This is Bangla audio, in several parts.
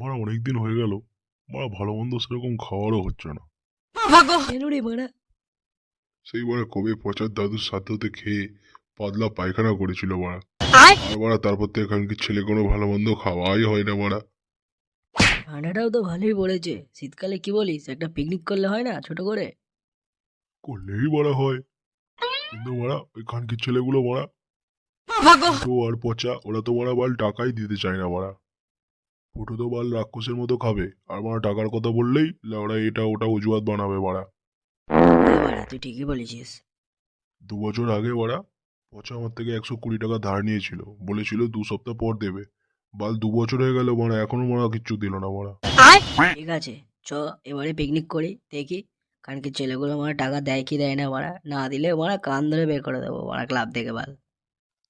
মারা অনেকদিন হয়ে গেল। মারা ভালো মন্দ সেরকম খাওয়ারও হচ্ছে না। কেন রে মারা? সেই মারা কবে পচার দাদুর সাধ্যতে খেয়ে পাতলা পায়খানা করেছিল মারা। আয় আর মারা তারপর তো এখানকার ছেলে কোনো ভালো মন্দ খাওয়াই হয় না মারা। ঠান্ডাটাও তো ভালোই পড়েছে। শীতকালে কি বলিস, একটা পিকনিক করলে হয় না ছোট করে? করলেই মারা হয়, কিন্তু মারা ওইখানকার ছেলেগুলো মারা ফুটো আর পচা, ওরা তো মারা বাল টাকাই দিতে চায় না মারা। ফুটো তো বাল রাক্ষসের মতো খাবে, আর মারা টাকার কথা বললেই ওরা এটা ওটা অজুহাত বানাবে মারা। হ্যাঁ মারা, তুই ঠিকই বলেছিস। 2 বছর আগে ওরা পচা আমার থেকে 120 টাকা ধার নিয়েছিল, বলেছিল 2 সপ্তাহ পর দেবে। বাল 2 বছর হয়ে গেল মারা, এখনো মারা কিচ্ছু দিল না মারা। ঠিক আছে, চ এবারে পিকনিক করি, দেখি কারণ কি ছেলেগুলো মারা টাকা দেয় কি দেয় না। মারা না দিলে মারা কান ধরে বের করে দেবো মারা ক্লাব থেকে। বাল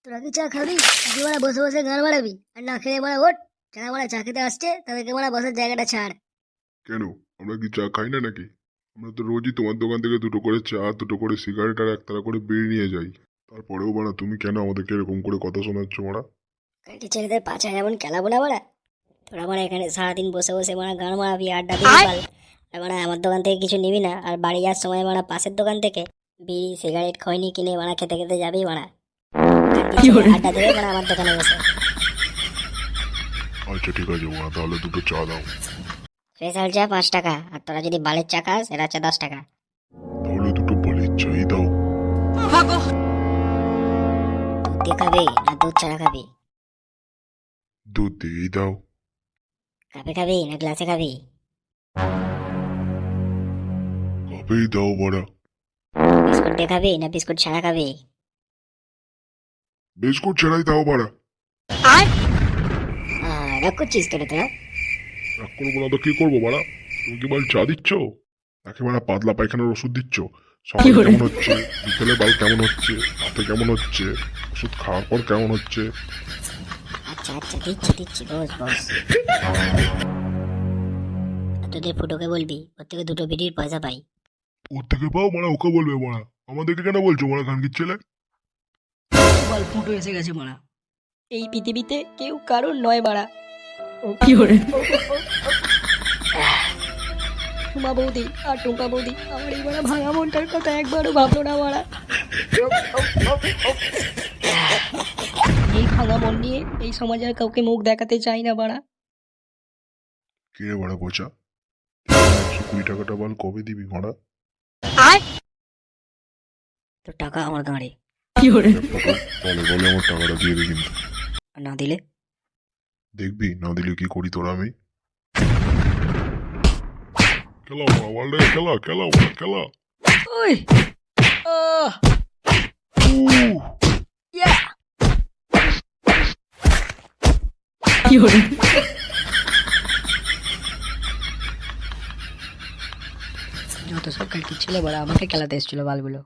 তোরা কি চা খাবি নাকি মারা বসে বসে গান মারাবি? আর না খেয়ে মারা ওঠ। যারা মারা চা খেতে আসছে তাদেরকে মারা বসার জায়গাটা ছাড়। কেন, আমরা কি চা খাই না নাকি? আমরা তো রোজই তোমার দোকান থেকে 2টো করে চা, 2টো করে সিগারেট আর একতারা করে বিড়ি নিয়ে যাই। তারপরেও মারা তুমি কেন আমাদেরকে এরকম করে কথা শোনাচ্ছ মারা? কান্টি ছেলেদের পাছা যেমন খেলাবো না মারা। তোরা মারা এখানে সারাদিন বসে বসে মারা গান মারাবি, আড্ডা দিবি বল। আর মারা আমার দোকান থেকে কিছু নিবি না, আর বাড়ি যাওয়ার সময় মারা পাশের দোকান থেকে বিড়ি সিগারেট খৈনি কিনে মারা খেতে খেতে যাবি মারা। কান্টি ছেলে আড্ডা দেবে মারা আমার দোকানে বসে। আচ্ছা ঠিক আছে মারা, তাহলে 2টো চা দাও। স্পেশাল চা 5 টাকা, আর তোরা যদি বালের চা খাস এটা হচ্ছে 10 টাকা। তাহলে 2টো বালির চাই দাও। দুধ দিয়ে খাবি না দুধ ছাড়া খাবি? দুধ দিয়েই দাও। কাপে খাবি না গ্লাসে খাবি? কাপেই দাও মারা। বিস্কুট দিয়ে খাবি না বিস্কুট ছাড়া খাবি? বিস্কুট ছাড়াই দাও মারা। রাগ করছিস তোরা তোরা? রাগ করবো না তো কি করবো মারা? তুমি কি বাল চা দিচ্ছ? একেবারে পাতলা পায়খানার ওষুধ দিচ্ছ? সকালে কেমন হচ্ছে, বিকেলে বাল কেমন হচ্ছে, রাতে কেমন হচ্ছে, ওষুধ খাওয়ার পর কেমন হচ্ছে? আচ্ছা আচ্ছা দিচ্ছি দিচ্ছি, বস বস। তোদের ফুটোকে বলবি, ওর থেকে 2টো বিড়ির পয়সা পাই। ওর থেকে পাও মারা, ওকে বলবে মারা। আমাদেরকে কেন বলছো মারা খানকির ছেলে? বাল ফুটো এসে গেছে মারা। এই পৃথিবীতে কেউ কারোর নয় মারা। টুমা বৌদি আর টুম্পা বৌদি আমার এই মারা ভাঙা মনটার কথা একবারও ভাবলো না মারা। এই ভাঙা মন নিয়ে এই সমাজে আর কাউকে মুখ দেখাতে চাই না মারা। কিরে মারা পচা, 120 টাকাটা বাল কবে দিবি মারা? তো টাকা আমার গাঁড়ে, বলে বলে আমার টাকাটা দিয়ে দে, কিন্তু আর না দিলে দেখবি না দিলে কি করি তোরা আমি। খেলা মারা বল রে, খেলা খেলা মারা খেলা। ওই যত সব কালকে ছিল বড় আমাকে খেলাতে এসেছিল বালগুলো।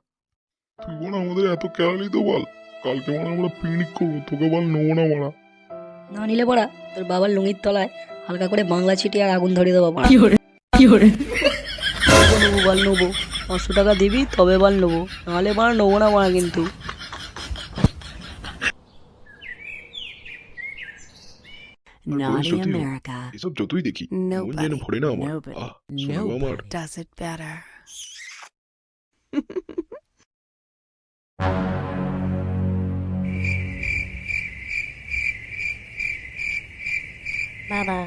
তুই বল আমাদের এত খেলালি তো বল, কালকে মারা আমরা পিকনিক করবো, তোকে বল নেবো না মারা। না নিলে পড়া তোর বাবার লুঙ্গির তলায় হালকা করে বাংলা ছিটিয়ে আর আগুন ধরিয়ে দেবো পড়া। নেবো বল নেবো, 500 টাকা দিবি তবে বল নেবো, নাহলে মারা নেবো না মারা কিন্তু। Naughty America. এসব যতই দেখি মন যেন Nobody, ভরে না আমার। nobody, শোনো আমার। nobody does it better. বাবা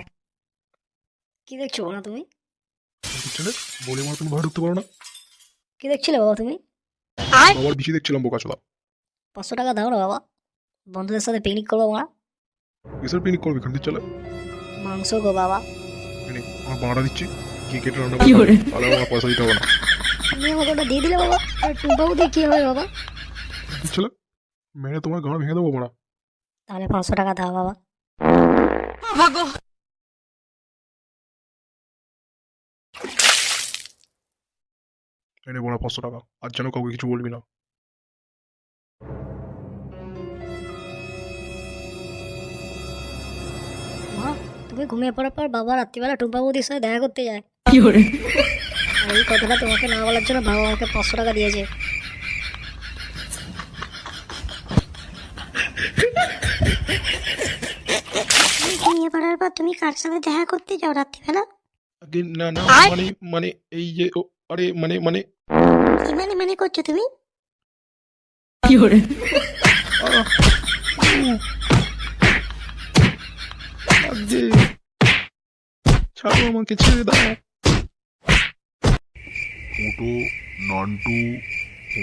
কি দেখছো না তুমি? ছেলে বলে মারা তুমি ঘরে ঢুকতে পারো না? কি দেখছিলে বাবা তুমি? বাবার বিচি দেখছিলাম বোকা চোদা। 500 টাকা দাও না বাবা, বন্ধুদের সাথে পিকনিক করবো মারা। কিসের পিকনিক করবি খানকির ছেলে? মাংস গো বাবা। এনে আমার বাড়া দিচ্ছি, কি কেটে রান্না করবি, তাহলে আমার পয়সা দিতে হবে না। তুমি আমাকে ওটা দিয়ে দিলে বাবা, আর টুম্পাবু দিয়ে কি হবে বাবা? খানকির ছেলে মেরে তোমার গাঁড় ভেঙে দেবো মারা। তাহলে 500 টাকা দাও বাবা। এনে বোনা 500 টাকা, আর যেন কাউকে কিছু বলবি না। মা তুমি ঘুমিয়ে পড়ার পর বাবা রাত্রিবেলা টুম্পা বৌদির সাথে দেখা করতে যায়। আর এই কথাটা তোমাকে না বলার জন্য বাবা আমাকে 500 টাকা দিয়েছে। ঘুমিয়ে পড়ার পর তুমি কার সাথে দেখা করতে যাও রাত্রিবেলা? আগে না না মানে মানে এই যে আরে মানে মানে কি মানে করছো তুমি? আহ, আগে ছাড়ো আমাকে, ছেড়ে দাও। ফুটো, নান্টু,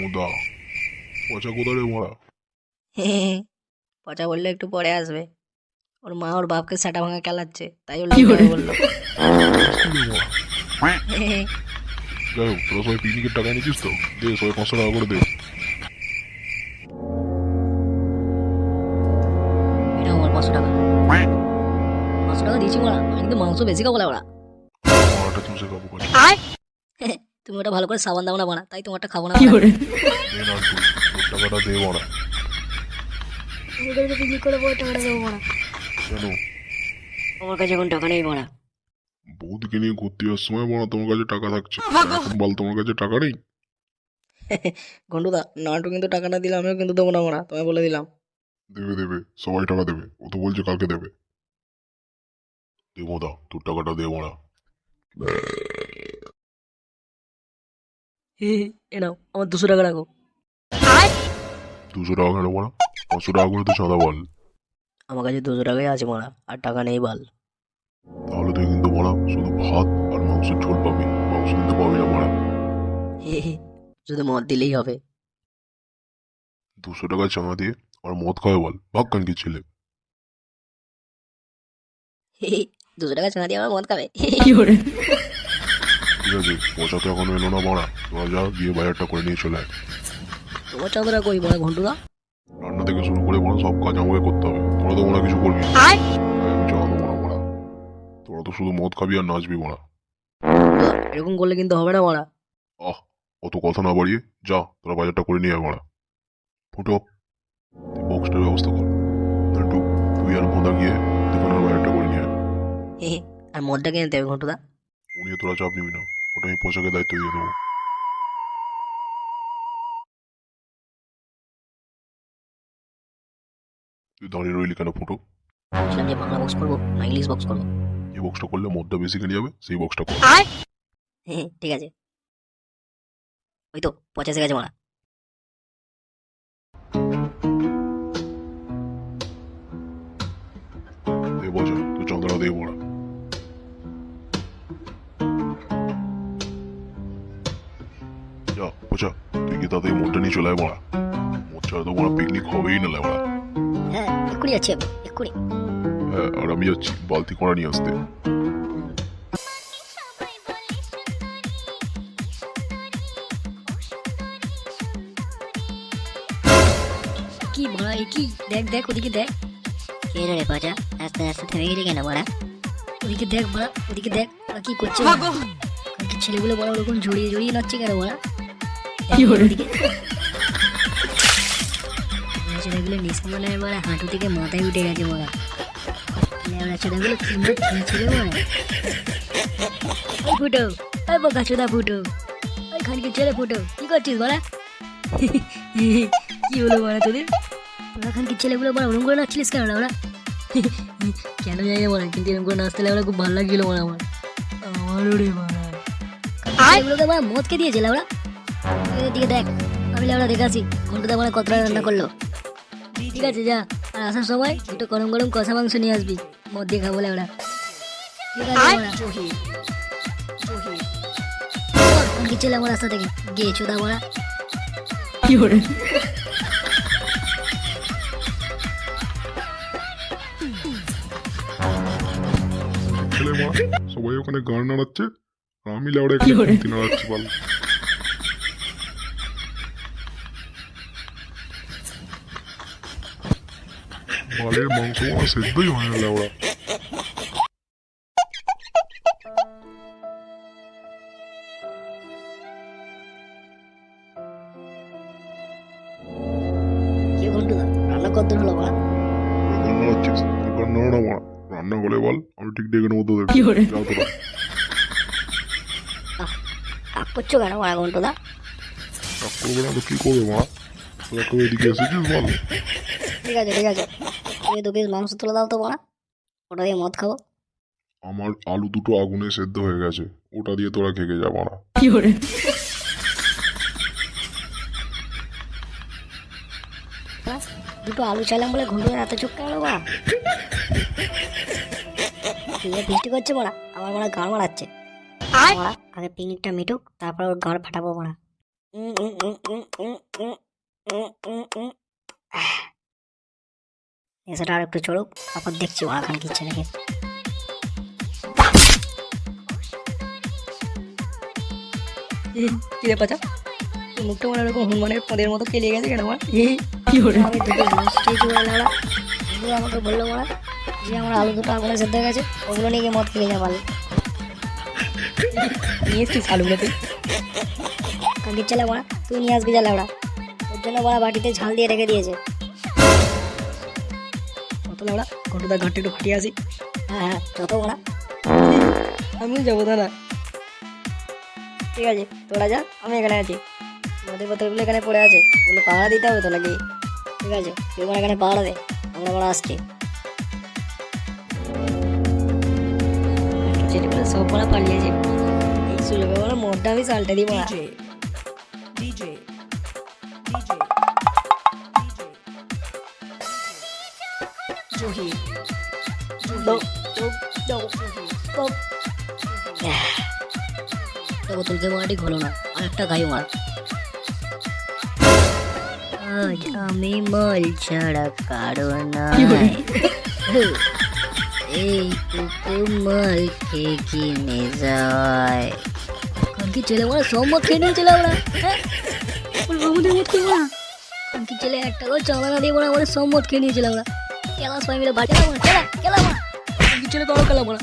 ওদা, পচা কোদারে মারা। পচা বললে একটু পরে আসবে। ওর মা ওর বাপকে সাটা ভাঙা খেলাচ্ছে, তাই ওর লোক বললো। যাই হোক, তোরা সবাই পিকনিকের টাকা নিচ্ছিস তো? দে সবাই 500 টাকা করে দে। এটা আমার 500 টাকা। 500 টাকা দিয়েছি মারা, আমি কিন্তু মাংস বেশি খাবো না ওরা। মারাটা চুষে খাবো কাছে। তুমি ওটা ভালো করে সাবান দাও না বানা, তাই তোমারটা খাবো না। দে নান্টু, তোর টাকাটা দে মারা। পিকনিক করে টাকাটা দেবো মারা। কেন? আমার কাছে এখন টাকা নেই মারা। বৌদিকে নিয়ে ঘুরতে যাওয়ার সময় মারা তোমার কাছে টাকা থাকছে, এখন বল তোমার কাছে টাকা নেই? ঘন্টুদা, নাটু কিন্তু টাকা না দিলে আমিও কিন্তু দেবো না মারা, তোমায় বলে দিলাম। দেবে দেবে, সবাই টাকা দেবে, ও তো বলছে কালকে দেবে। দে মোদা, তোর টাকাটা দে মারা। এ নাও আমার 200 টাকা রাখো। 200 টাকা কেন মারা? 500 টাকা করে তো চাঁদা বল। আমার কাছে 200 টাকাই আছে মারা, আর টাকা নেই বাল। তাহলে তুই কিন্তু মারা শুধু ভাত আর মাংসের ঝোল পাবি, মাংস দিতে পাবি না মারা। শুধু মদ দিলেই হবে। 200 টাকা চাঁদা দিয়ে আর মদ খাবে বল, ভাগ কানকি ছেলে। 200 টাকা চাঁদা দিয়ে আমার মদ খাবে। ঠিক আছে, পয়সা তো এখনো এলো না মারা, তোরা যা গিয়ে বাজারটা করে নিয়ে চলে আয়। তোমার চাঁদাটা কই মারা ঘন্টুদা? রান্না থেকে শুরু করে মারা সব কাজ আমাকে করতে হবে, তোরা তো মারা কিছু করবি না। আমি চাঁদা মারা মারা, তোরা তো শুধু মদ খাবি আর নাচবি মারা। এরকম করলে কিন্তু হবে না মারা। আহ, অত কথা না বাড়িয়ে যা, তোরা বাজারটা করে নিয়ে আয় মারা। ফুটো, তুই বক্সটার ব্যবস্থা কর। নান্টু, তুই আর মোদা গিয়ে দোকানের বাজারটা করে নিয়ে আয়। আর মদটা কিনে দেবে ঘন্টুদা? উনি তোরা চাপ নিবি না, ওটা আমি পোশাকের দায়িত্ব দিয়ে দেবো। তুই দাঁড়িয়ে রইলি কেন ফুটো? বলছিলাম যে বাংলা বক্স করবো না ইংলিশ বক্স করবো? যে বক্সটা করলে মদটা বেশি কিনে যাবে সেই বক্সটা কর। ঠিক আছে, ওই তো 85 গেছে মারা। দে বজা, তুই চাঁদাটা দে মারা। যা বোঝা, তুই কি তাতে মদটা নিয়ে চলে আয় মারা। মদ ছাড়া তো মারা পিকনিক হবেই না মারা। হ্যাঁ এক্ষুনি যাচ্ছি আমি, এক্ষুনি। হ্যাঁ, আর আমি যাচ্ছি বালতি কড়া নিয়ে আসতে। কি মারা, এ কি? দেখ দেখ ওদিকে দেখ। কে রে বাজা, আস্তে আস্তে থেমে গেলি কেন মারা? ওদিকে দেখ মারা, ওদিকে দেখ ওরা কি করছে মারা। কি ছেলেগুলো বড় ওরকম জড়িয়ে জড়িয়ে নাচছে কেন মারা? ছেলেগুলো নেশা মনে হয় মারা হাঁটু থেকে মাথায় উঠে গেছে মারা। ছেলেগুলো কি ছিল মারা? ফুটো, ওই বোকা চোদা ফুটো, ওই খানকে ছেলে ফুটো, কি করছিস মারা? কি হলো মারা তোদের? তোরা খানকে ছেলেগুলো মারা ওরকম করে নাচছিলিস কেন ওরা? কেন জানি না মারা, কিন্তু এরকম করে নাচতে লাগলে খুব ভালো লাগছিল মারা আমার। আমারও রে মারা। এগুলোকে মারা মদকে দিয়েছিল ওরা। দিকে দেখ, আমি ওরা দেখে আসি ঘন্টা মারা কতটা রান্না করলো। ঠিক আছে যা, আর আসার সময় দুটো গরম গরম কষা মাংস নিয়ে আসবি, মদ দিয়ে খাবো ওরা। ঠিক আছে মারা। কি ছেলে আমার রাস্তা থেকে গিয়ে চোদা মারা। ছেলে মারা সবাই ওখানে গান নাড়াচ্ছে, আর আমি লেওড়া এখানে খুন্তি নাড়াচ্ছি বল। বালের মাংস মারা সেদ্ধই হয় না লেওড়া। কি ঘন্টু রান্না কত হলো মারা? গান নাড়াচ্ছিস, তুই গান নাড়া মারা। রান্না করে বল, আমি ঠিক ডেকে নেবো তোদের। যাও তোরা। রাগ করছো কেন মারা ঘন্টু দা? রাগ করবে না তো কি করবে মারা? তোরা কেউ এদিকে এসেছিস বল। ঠিক আছে ঠিক আছে, তুমি 2 পিস মাংস তুলে দাও তো মারা, ওটা দিয়ে মদ খাবো। আমার আলু দুটো আগুনে সেদ্ধ হয়ে গেছে, ওটা দিয়ে তোরা খেকে যা মারা। দুটো আলু চাইলাম বলে ঘুরে এত চোখ কেন বাড়া? বৃষ্টি করছে মারা, আমার মারা গান মারাচ্ছে। মারা আগে পিকনিকটা মিটুক, তারপর ওর গান ফাটাবো মারা। নেশাটা আর একটু চড়ুক, তারপর দেখছি মারা খান কি ছেলেকে। কি রে পাচা, তোর মুখটা মানে এরকম হনুমানের পদের মতো কেলিয়ে গেছে কেন আমার? আমি দুটো মিষ্টি জোড়া লাড়া, এগুলো আমাকে বললো মারা যে আমার আলু দুটো আগুনে সেদ্ধ হয়ে গেছে, ওগুলো নিয়ে গিয়ে মদ খেয়ে যা পারলে। নিয়ে এসছিস আলুগুলো তুই? কাকির ছেলে মারা, তুই নিয়ে আসবি যা লাউড়া, ওর জন্য মারা বাটিতে ঝাল দিয়ে রেখে দিয়েছে। কত লাউড়া, ঘটুদার ঘরটা একটু ফাটিয়ে আসি। হ্যাঁ হ্যাঁ, যত মারা। আমিও যাবো দাদা। ঠিক আছে, তোরা যা, আমি এখানে আছি। মদের বোতলগুলো এখানে পড়ে আছে, ওগুলো পাহারা দিতে হবে তো নাকি? ঠিক আছে, তুই আমার এখানে পাহারা দে, আমরা মারা আসছি। ছেলেগুলো সব মারা পালিয়েছে, এই সুযোগে মারা মদটা আমি সালটে দিই মারা। DJ. Johi. বোতলকে মারাটি হলো না, আর একটা গাই মার। আজ আমি মাল ছাড়া কারো নাই, এই কুকুর মাল খেয়ে কিনে যায়। কানকি ছেলে মারা সব মদ খেয়ে নিয়েছিল ওরা। হ্যাঁ, আমাদের মদ খেয়ে মারা কানকি ছেলে একটা করে চালা না দিয়ে মারা আমাদের সব মদ খেয়ে নিয়েছিল ওরা। খেলা সবাই মিলে বাড়ি খেলা খেলা মারা, কানকি ছেলে তো আরো খেলা মারা।